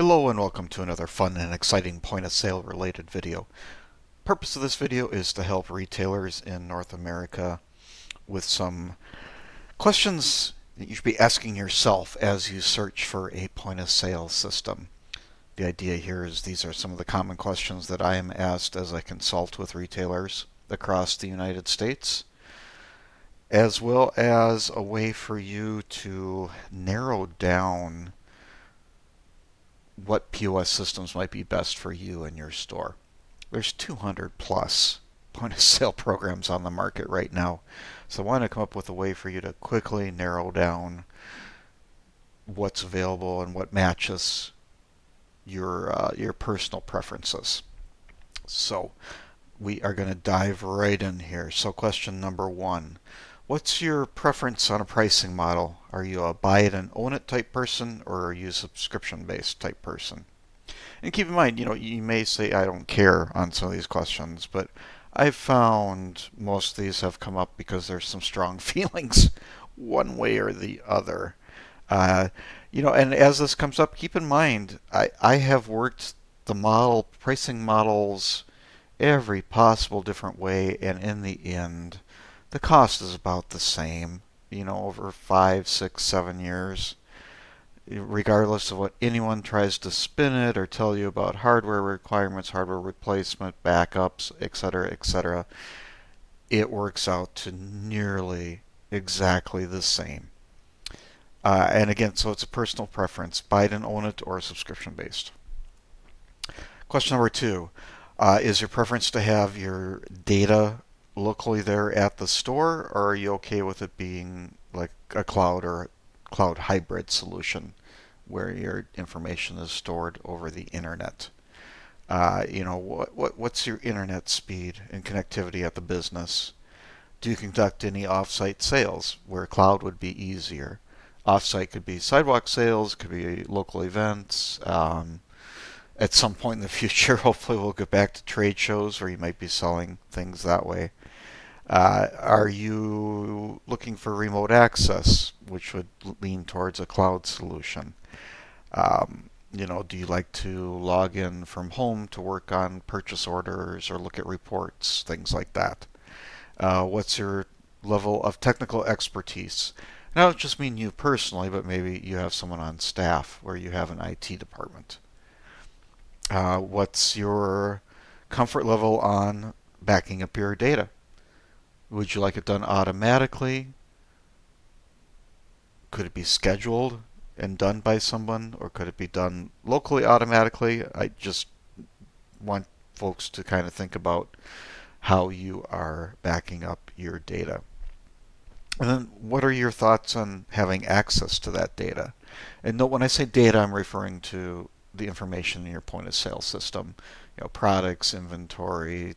Hello and welcome to another fun and exciting point of sale related video. Purpose of this video is to help retailers in North America with some questions that you should be asking yourself as you search for a point of sale system. The idea here is these are some of the common questions that I am asked as I consult with retailers across the United States, as well as a way for you to narrow down what POS systems might be best for you and your store. There's 200 plus point of sale programs on the market right now. So I want to come up with a way for you to quickly narrow down what's available and what matches your personal preferences. So we are going to dive right in here. So question number one. What's your preference on a pricing model? Are you a buy it and own it type person, or are you a subscription based type person? And keep in mind, you may say I don't care on some of these questions, but I've found most of these have come up because there's some strong feelings one way or the other. Uh, and as this comes up, keep in mind, I have worked the pricing models every possible different way, and in the end, the cost is about the same, over 5, 6, 7 years, regardless of what anyone tries to spin it or tell you about hardware requirements, hardware replacement, backups, etc., etc. It works out to nearly exactly the same. And again, so it's a personal preference, buy it and own it or subscription based. Question number two. Is your preference to have your data locally there at the store, or are you okay with it being like a cloud or cloud hybrid solution where your information is stored over the internet? What's your internet speed and connectivity at the business? Do you conduct any off-site sales where cloud would be easier? Off-site could be sidewalk sales, could be local events. At some point in the future, hopefully we'll get back to trade shows where you might be selling things that way. Are you looking for remote access, which would lean towards a cloud solution? Do you like to log in from home to work on purchase orders or look at reports, things like that? What's your level of technical expertise? And I don't just mean you personally, but maybe you have someone on staff where you have an IT department. What's your comfort level on backing up your data? Would you like it done automatically? Could it be scheduled and done by someone, or could it be done locally automatically? I just want folks to kind of think about how you are backing up your data. And then what are your thoughts on having access to that data? And note, when I say data, I'm referring to the information in your point of sale system, products, inventory,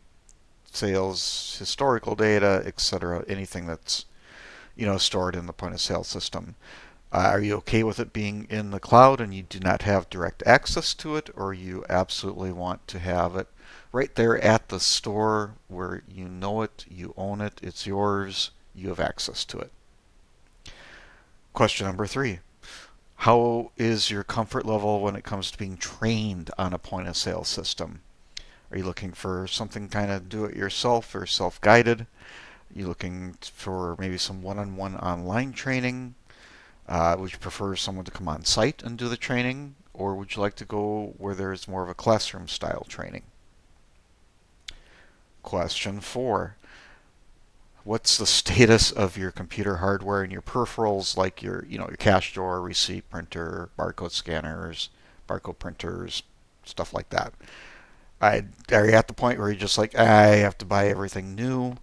sales, historical data, etc., anything that's stored in the point of sale system. Are you okay with it being in the cloud and you do not have direct access to it, or you absolutely want to have it right there at the store where you know it, you own it, it's yours, you have access to it? Question number three. How is your comfort level when it comes to being trained on a point of sale system? Are you looking for something kind of do it yourself or self-guided? Are you looking for maybe some one-on-one online training? Would you prefer someone to come on site and do the training? Or would you like to go where there's more of a classroom style training? Question four. What's the status of your computer hardware and your peripherals, like your cash drawer, receipt printer, barcode scanners, barcode printers, stuff like that? Are you at the point where you're just like, I have to buy everything new?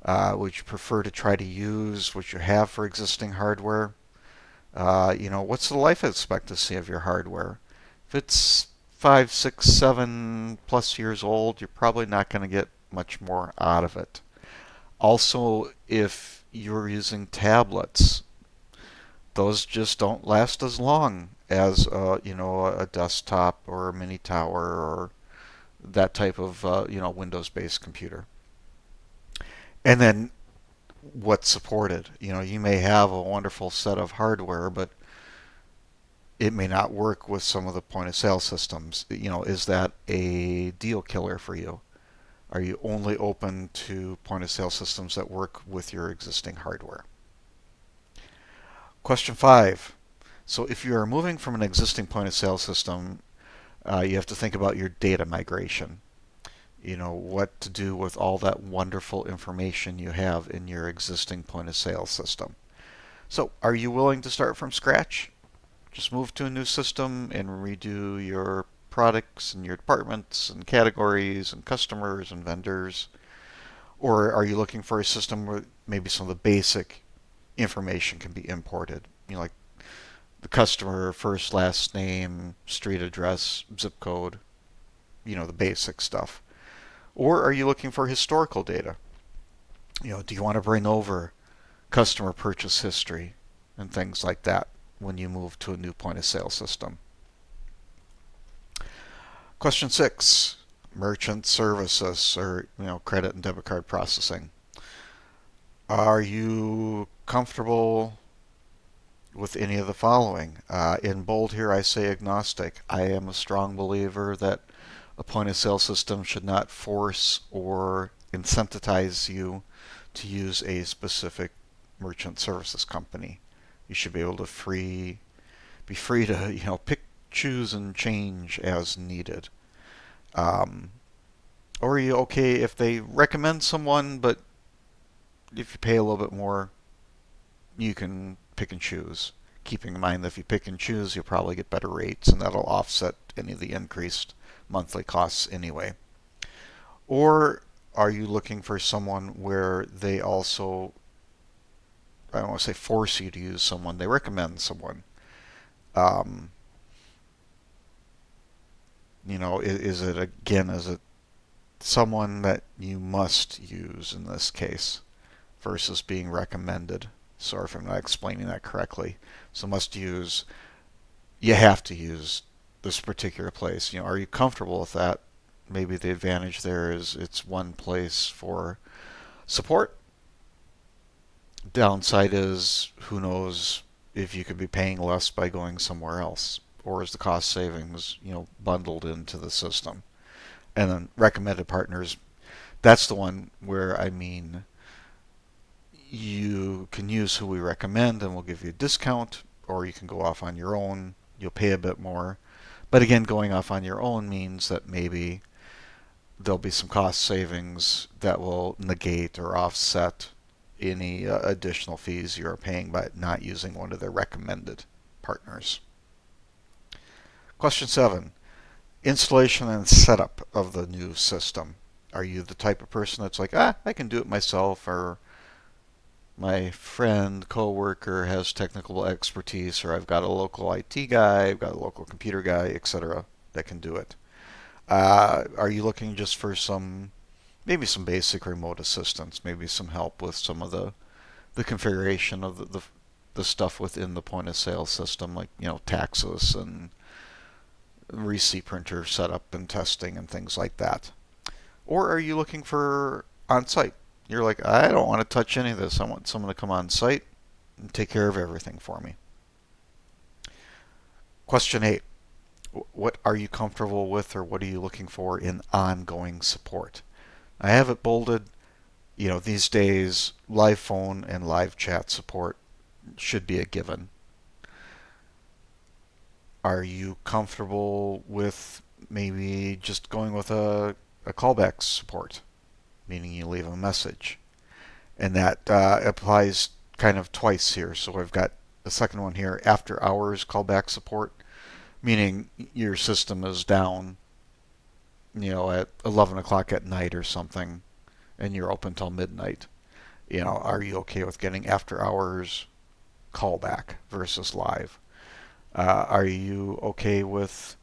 Would you prefer to try to use what you have for existing hardware? What's the life expectancy of your hardware? If it's 5, 6, 7 plus years old, you're probably not going to get much more out of it. Also, if you're using tablets, those just don't last as long as a desktop or a mini tower or that type of Windows-based computer. And then what's supported? You may have a wonderful set of hardware, but It may not work with some of the point of sale systems. Is that a deal killer for you? Are you only open to point of sale systems that work with your existing hardware? Question 5. So if you are moving from an existing point of sale system, you have to think about your data migration. What to do with all that wonderful information you have in your existing point of sale system. So are you willing to start from scratch? Just move to a new system and redo your products and your departments and categories and customers and vendors? Or are you looking for a system where maybe some of the basic information can be imported? Like the customer first, last name, street address, zip code, the basic stuff. Or are you looking for historical data? Do you want to bring over customer purchase history and things like that when you move to a new point of sale system? Question 6, merchant services or credit and debit card processing. Are you comfortable with any of the following? In bold here I say agnostic. I am a strong believer that a point of sale system should not force or incentivize you to use a specific merchant services company. You should be able to be free to pick, choose, and change as needed. Um, or are you okay if they recommend someone, but if you pay a little bit more, you can pick and choose? Keeping in mind that if you pick and choose, you'll probably get better rates, and that'll offset any of the increased monthly costs anyway. Or are you looking for someone where they also, I don't want to say force you to use someone, they recommend someone? Um, is it someone that you must use in this case versus being recommended? Sorry if I'm not explaining that correctly. So must use, you have to use this particular place. Are you comfortable with that? Maybe the advantage there is it's one place for support. Downside is who knows if you could be paying less by going somewhere else, or is the cost savings bundled into the system? And then recommended partners, that's the one where you can use who we recommend and we'll give you a discount, or you can go off on your own. You'll pay a bit more. But again, going off on your own means that maybe there'll be some cost savings that will negate or offset any additional fees you're paying by not using one of their recommended partners. Question 7. Installation and setup of the new system. Are you the type of person that's like, I can do it myself, or my friend, coworker has technical expertise, or I've got a local IT guy, I've got a local computer guy, etc., that can do it? Are you looking just for maybe some basic remote assistance, maybe some help with some of the configuration of the stuff within the point of sale system, like taxes and receipt printer setup and testing and things like that? Or are you looking for on-site? You're like, I don't want to touch any of this. I want someone to come on site and take care of everything for me. Question 8. What are you comfortable with, or what are you looking for in ongoing support? I have it bolded. These days, live phone and live chat support should be a given. Are you comfortable with maybe just going with a callback support, meaning you leave a message? And that applies kind of twice here. So I've got the second one here, after hours callback support, meaning your system is down, at 11 o'clock at night or something, and you're open till midnight. Are you okay with getting after hours callback versus live? Are you okay with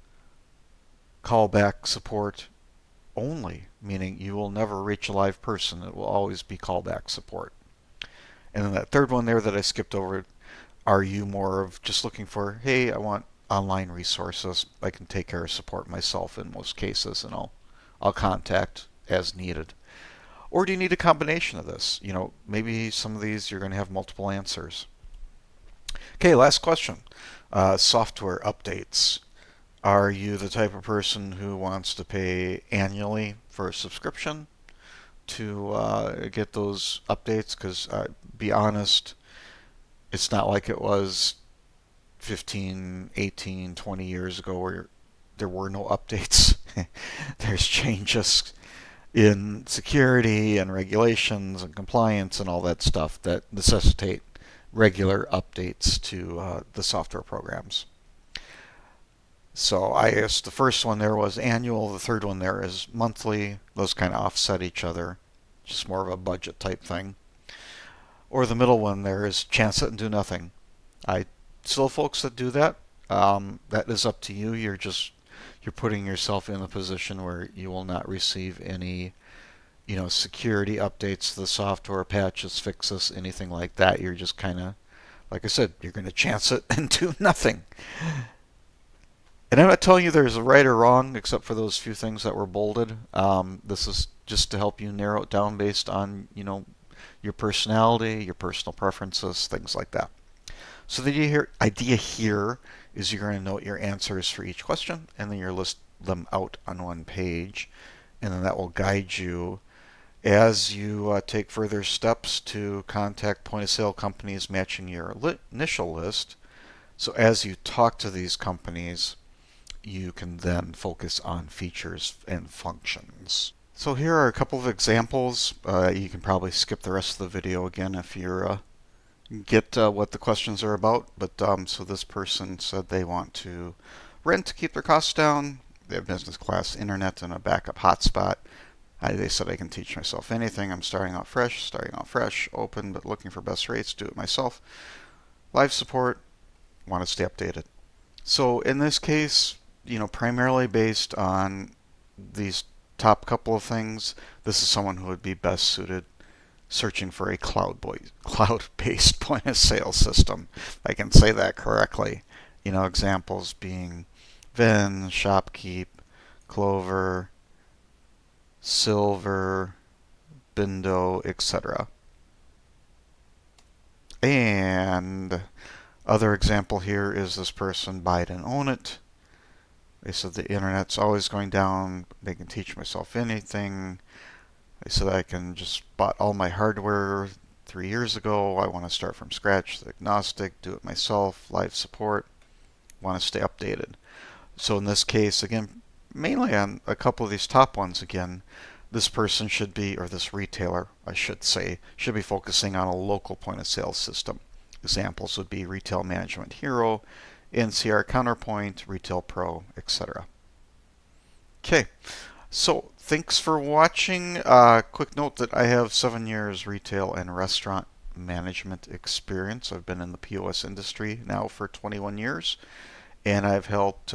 callback support only, meaning you will never reach a live person? It will always be callback support. And then that third one there that I skipped over, are you more of just looking for, hey, I want online resources, I can take care of support myself in most cases, and I'll contact as needed? Or do you need a combination of this? Maybe some of these you're going to have multiple answers. Okay, last question. Software updates. Are you the type of person who wants to pay annually for a subscription to get those updates? Because, be honest, it's not like it was 15, 18, 20 years ago where there were no updates. There's changes in security and regulations and compliance and all that stuff that necessitate regular updates to the software programs. So I guess the first one there was annual, the third one there is monthly. Those kind of offset each other, just more of a budget type thing. Or the middle one there is chance it and do nothing. I still folks that do that. That is up to you. You're putting yourself in a position where you will not receive any security updates to the software, patches, fixes, anything like that. You're just kind of, like I said, you're going to chance it and do nothing. And I'm not telling you there's a right or wrong, except for those few things that were bolded. This is just to help you narrow it down based on, your personality, your personal preferences, things like that. So the idea here is you're going to note your answers for each question, and then you list them out on one page, and then that will guide you as you take further steps to contact point of sale companies matching your initial list. So as you talk to these companies, you can then focus on features and functions. So here are a couple of examples. You can probably skip the rest of the video again if you're get what the questions are about. But so this person said they want to rent to keep their costs down. They have business class internet and a backup hotspot. They said I can teach myself anything. I'm starting out fresh, open, but looking for best rates. Do it myself. Live support. Want to stay updated. So in this case, primarily based on these top couple of things, this is someone who would be best suited searching for a cloud-based point of sale system. I can say that correctly. Examples being Vin, Shopkeep, Clover, Silver, Bindo, etc. And other example here is this person buy it and own it. They said the internet's always going down. They can teach myself anything. They said I can just bought all my hardware 3 years ago. I want to start from scratch. Agnostic, do it myself, live support. Want to stay updated. So in this case, again, mainly on a couple of these top ones again, this person should be, or this retailer, I should say, should be focusing on a local point of sale system. Examples would be Retail Management Hero, NCR Counterpoint, Retail Pro, etc. Okay, so thanks for watching. Quick note that I have 7 years retail and restaurant management experience. I've been in the POS industry now for 21 years, and I've helped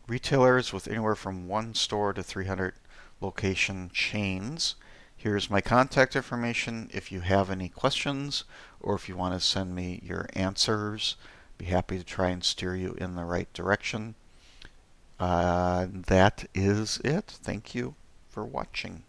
retailers with anywhere from 1 store to 300 location chains. Here's my contact information if you have any questions or if you want to send me your answers. Be happy to try and steer you in the right direction. That is it. Thank you for watching.